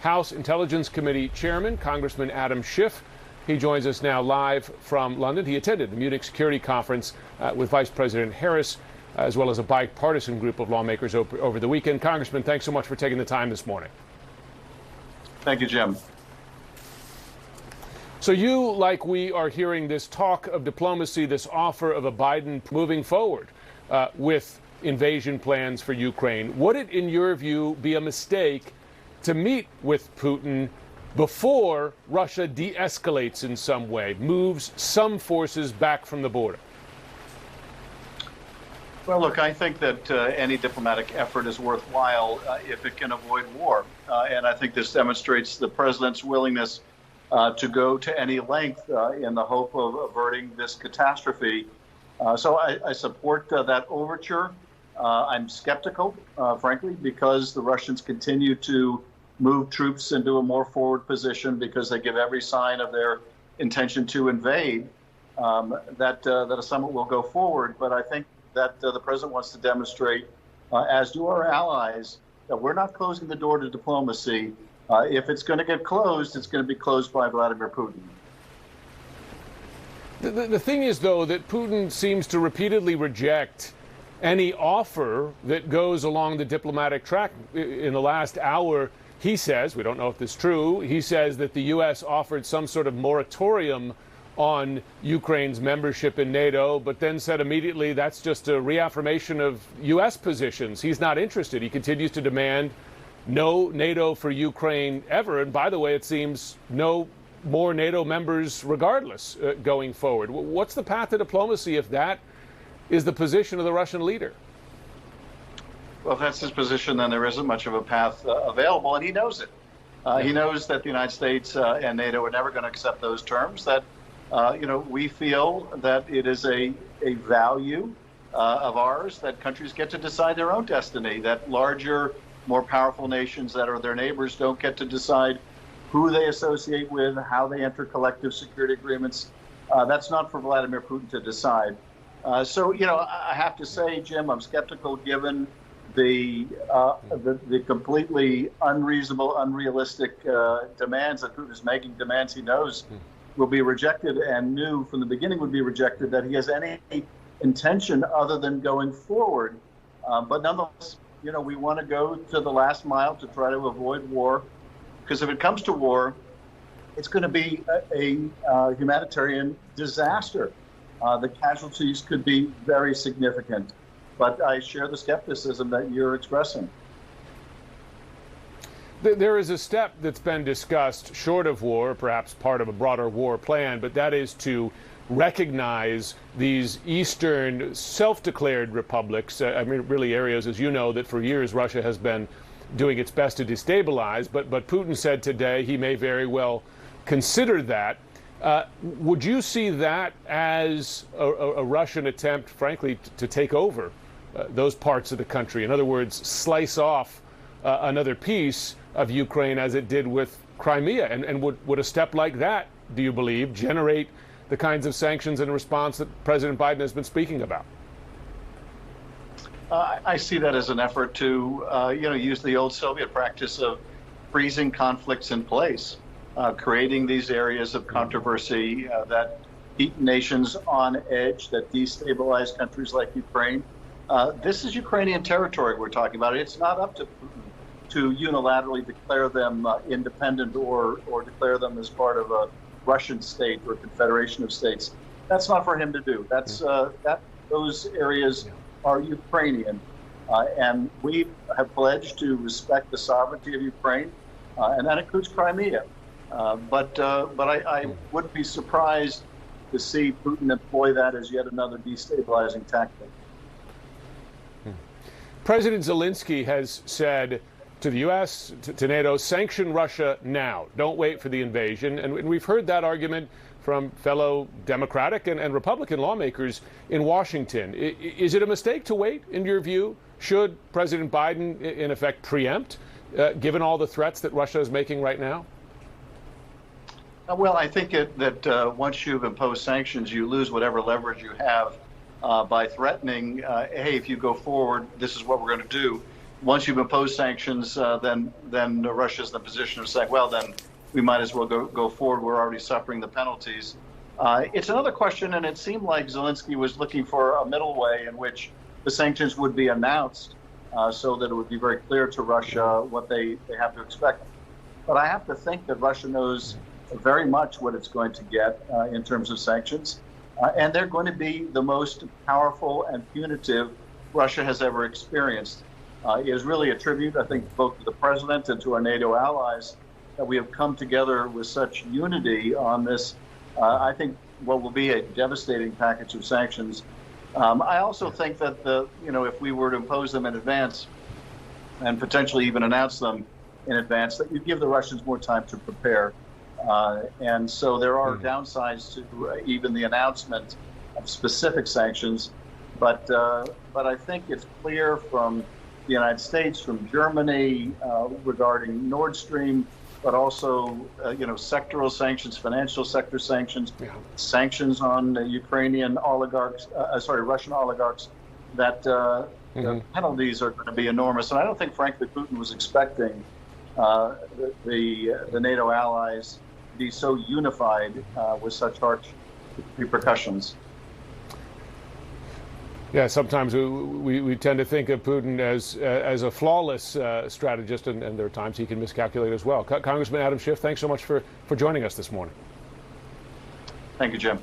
House Intelligence Committee Chairman, Congressman Adam Schiff. He joins us now live from London. He attended the Munich Security Conference with Vice President Harris, as well as a bipartisan group of lawmakers over the weekend. Congressman, thanks so much for taking the time this morning. Thank you, Jim. So you, like we, are hearing this talk of diplomacy, this offer of a Biden moving forward with invasion plans for Ukraine. Would it, in your view, be a mistake to meet with Putin before Russia de-escalates in some way, moves some forces back from the border? Well, look, I think that any diplomatic effort is worthwhile if it can avoid war. And I think this demonstrates the president's willingness to go to any length in the hope of averting this catastrophe. So I support that overture. I'm skeptical, frankly, because the Russians continue to move troops into a more forward position because they give every sign of their intention to invade, that a summit will go forward. But I think that the president wants to demonstrate, as do our allies, that we're not closing the door to diplomacy. If it's going to get closed, it's going to be closed by Vladimir Putin. The thing is, though, that Putin seems to repeatedly reject any offer that goes along the diplomatic track. In the last hour, he says, we don't know if this is true, he says that the U.S. offered some sort of moratorium on Ukraine's membership in NATO, but then said immediately that's just a reaffirmation of U.S. positions. He's not interested. He continues to demand no NATO for Ukraine ever. And by the way, it seems no more NATO members regardless going forward. What's the path to diplomacy if that is the position of the Russian leader? Well, if that's his position, then there isn't much of a path available, and he knows it. He knows that the United States and NATO are never going to accept those terms, that we feel that it is a value of ours that countries get to decide their own destiny, that larger, more powerful nations that are their neighbors don't get to decide who they associate with, how they enter collective security agreements. That's not for Vladimir Putin to decide. So, I have to say, Jim, I'm skeptical given the completely unreasonable, unrealistic demands that Putin is making, demands he knows will be rejected and knew from the beginning would be rejected, that he has any intention other than going forward. But nonetheless, we want to go to the last mile to try to avoid war, because if it comes to war, it's going to be a humanitarian disaster. The casualties could be very significant. But I share the skepticism that you're expressing. There is a step that's been discussed short of war, perhaps part of a broader war plan, but that is to recognize these eastern self-declared republics. Really areas, as you know, that for years Russia has been doing its best to destabilize. But Putin said today he may very well consider that. Would you see that as a Russian attempt, frankly, to take over those parts of the country? In other words, slice off another piece of Ukraine as it did with Crimea? And would a step like that, do you believe, generate the kinds of sanctions and response that President Biden has been speaking about? I see that as an effort to, use the old Soviet practice of freezing conflicts in place, creating these areas of controversy that keep nations on edge, that destabilize countries like Ukraine. This is Ukrainian territory we're talking about. It's not up to Putin to unilaterally declare them independent or declare them as part of a Russian state or confederation of states. That's not for him to do. That's those areas are Ukrainian, and we have pledged to respect the sovereignty of Ukraine, and that includes Crimea. But I would be surprised to see Putin employ that as yet another destabilizing tactic. President Zelensky has said to the U.S., to NATO, sanction Russia now. Don't wait for the invasion. And we've heard that argument from fellow Democratic and Republican lawmakers in Washington. Is it a mistake to wait, in your view? Should President Biden, in effect, preempt, given all the threats that Russia is making right now? Well, I think that once you've imposed sanctions, you lose whatever leverage you have by threatening, hey, if you go forward, this is what we're going to do. once you've imposed sanctions, then Russia's in the position of saying, well, then we might as well go forward. We're already suffering the penalties. It's another question, and it seemed like Zelensky was looking for a middle way in which the sanctions would be announced so that it would be very clear to Russia what they have to expect. But I have to think that Russia knows very much what it's going to get in terms of sanctions. And they're going to be the most powerful and punitive Russia has ever experienced. It is really a tribute, I think, both to the president and to our NATO allies that we have come together with such unity on this, I think, what will be a devastating package of sanctions. I also think that if we were to impose them in advance and potentially even announce them in advance, that you'd give the Russians more time to prepare. And so there are downsides to even the announcement of specific sanctions. But I think it's clear from the United States, from Germany regarding Nord Stream, but also sectoral sanctions, financial sector sanctions, sanctions on Russian oligarchs, that the penalties are going to be enormous. And I don't think, frankly, Putin was expecting the NATO allies to be so unified with such harsh repercussions. Yeah, sometimes we tend to think of Putin as a flawless strategist, and there are times he can miscalculate as well. Congressman Adam Schiff, thanks so much for joining us this morning. Thank you, Jim.